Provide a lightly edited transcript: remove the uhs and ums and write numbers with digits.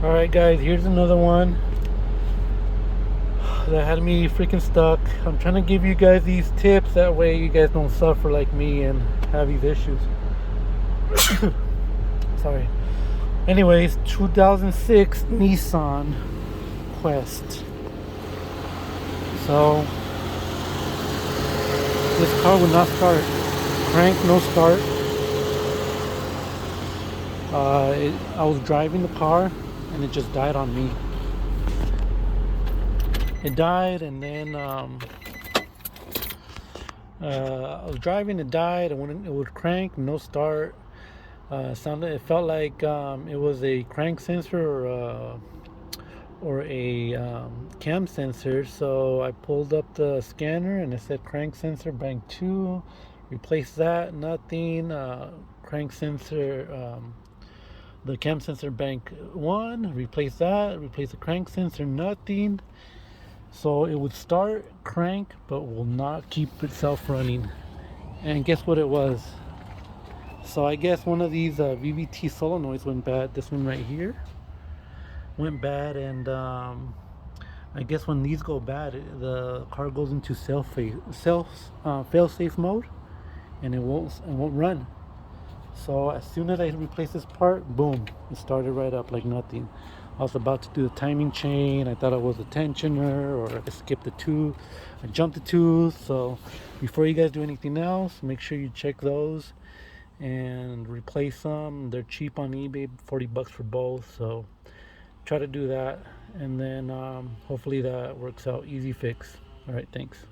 Alright guys, here's another one that had me freaking stuck. I'm trying to give you guys these tips, that way you guys don't suffer like me and have these issues. Sorry. Anyways, 2006 Nissan Quest. So this car would not start. Crank, no start. I was driving the car and it just died on me. It died, and then I was driving. It died, and when it would crank, no start. It felt like it was a crank sensor or a cam sensor. So I pulled up the scanner, and it said crank sensor bank 2. Replace that, nothing. Crank sensor. The cam sensor bank 1, replace that, replace the crank sensor, nothing. So it would start, crank, but will not keep itself running. And guess what it was? So I guess one of these VVT solenoids went bad. This one right here went bad, and I guess when these go bad, the car goes into fail-safe mode, and it won't run. So as soon as I replaced this part, boom, it started right up like nothing. I was about to do the timing chain. I thought it was a tensioner, or I skipped a tooth. I jumped a tooth. So before you guys do anything else, make sure you check those and replace them. They're cheap on eBay, 40 bucks for both. So try to do that, and then hopefully that works out. Easy fix. All right, thanks.